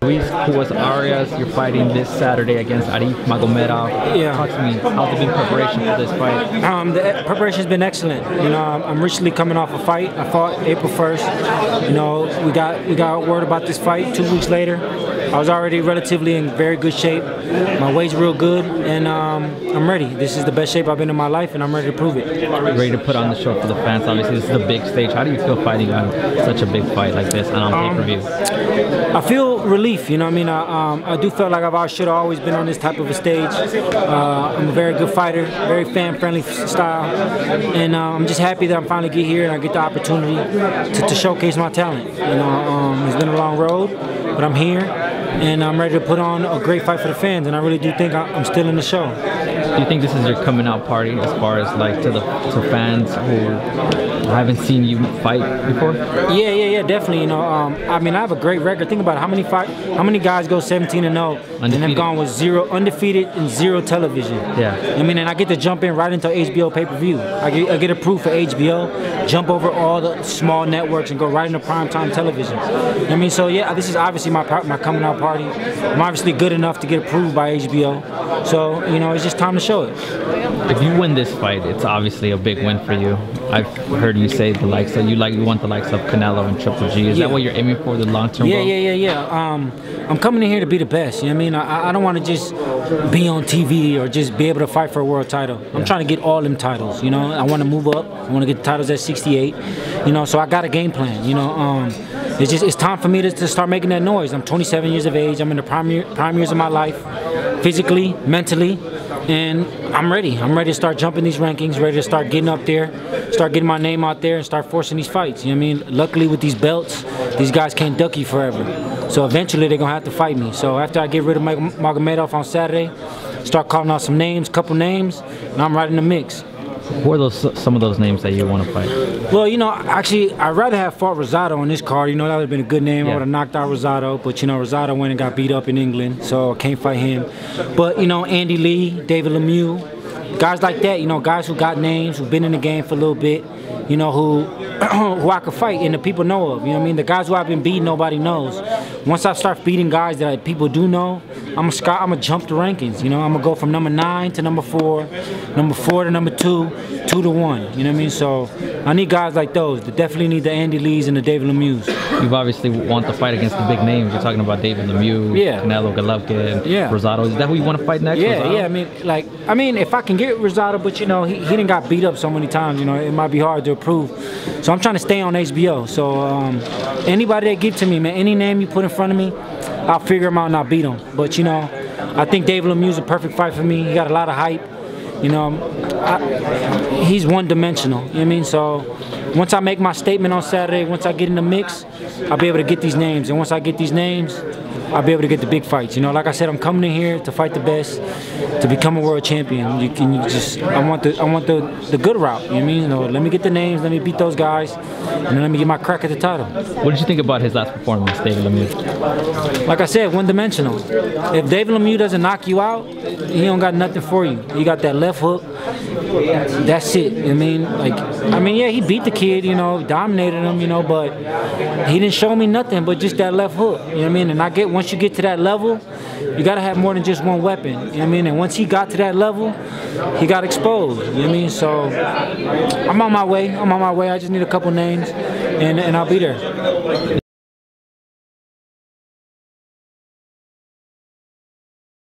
Luis Cubas Arias, you're fighting this Saturday against Arif Magomedov. Yeah. Talk to me, how's it been preparation for this fight? The preparation's been excellent. You know, I'm recently coming off a fight. I fought April 1st. You know, we got word about this fight 2 weeks later. I was already relatively in very good shape. My weight's real good, and I'm ready. This is the best shape I've been in my life, and I'm ready to prove it. Ready to put on the show for the fans. Obviously, this is the big stage. How do you feel fighting on such a big fight like this and on pay-per-view? I feel relief. You know what I mean? I do feel like I should have always been on this type of a stage. I'm a very good fighter, very fan-friendly style, and I'm just happy that I'm finally get here and I get the opportunity to showcase my talent. You know, it's been a long road, but I'm here. And I'm ready to put on a great fight for the fans, and I really do think I'm still in the show. Do you think this is your coming out party as far as like to fans who haven't seen you fight before? Yeah, definitely. You know, I mean, I have a great record. Think about it. How many guys go 17-0 and have gone with undefeated and 0 television? Yeah. I mean, and I get to jump in right into HBO pay-per-view. I get approved for HBO, jump over all the small networks and go right into primetime television. I mean, so yeah, this is obviously my coming out party. I'm obviously good enough to get approved by HBO. So, you know, it's just time to show it. If you win this fight, it's obviously a big win for you. I've heard you say the likes of you want the likes of Canelo and Triple G. Is that what you're aiming for, the long-term goal? Yeah. I'm coming in here to be the best. You know what I mean? I don't want to just be on TV or just be able to fight for a world title. I'm trying to get all them titles. You know, I want to move up. I want to get the titles at 68. You know, so I got a game plan. You know, it's time for me to start making that noise. I'm 27 years of age. I'm in the prime years of my life, physically, mentally, and I'm ready. I'm ready to start jumping these rankings, ready to start getting up there, start getting my name out there, and start forcing these fights. You know what I mean? Luckily, with these belts, these guys can't duck you forever. So eventually, they're going to have to fight me. So after I get rid of Magomedov on Saturday, start calling out some names, couple names, and I'm right in the mix. Who are some of those names that you want to fight? Well, you know, actually, I'd rather have fought Rosado on this card. You know, that would have been a good name. I would have knocked out Rosado. But, you know, Rosado went and got beat up in England, so I can't fight him. But, you know, Andy Lee, David Lemieux, guys like that, you know, guys who got names, who've been in the game for a little bit, you know, who I could fight and the people know of. You know what I mean? The guys who I've been beating, nobody knows. Once I start beating guys that people do know, I'm gonna jump the rankings. You know, I'm gonna go from number 9 to number 4, number 4 to number 2, 2 to 1. You know what I mean? So I need guys like those. They definitely need the Andy Lees and the David Lemieux. You've obviously want to fight against the big names. You're talking about David Lemieux, Canelo, Golovkin, Rosado. Is that who you want to fight next? Yeah. I mean, if I can get Rosado, but you know, he didn't got beat up so many times. You know, it might be hard to approve. So I'm trying to stay on HBO. So anybody that give to me, man, any name you put in front of me, I'll figure him out and I'll beat him. But you know, I think David Lemieux is a perfect fight for me. He got a lot of hype. You know, he's one-dimensional. You know what I mean? So once I make my statement on Saturday, once I get in the mix, I'll be able to get these names. And once I get these names, I'll be able to get the big fights. You know, like I said, I'm coming in here to fight the best, to become a world champion. I want the good route. You know what I mean? You know, let me get the names, let me beat those guys, and then let me get my crack at the title. What did you think about his last performance, David Lemieux? Like I said, one-dimensional. If David Lemieux doesn't knock you out, he don't got nothing for you. He got that left hook. That's it. You know what I mean? Yeah, he beat the kid, you know, dominated him, you know, but he didn't show me nothing but just that left hook. You know what I mean? And once you get to that level, you gotta have more than just one weapon. You know what I mean? And once he got to that level, he got exposed. You know what I mean? So I'm on my way. I just need a couple names, and I'll be there.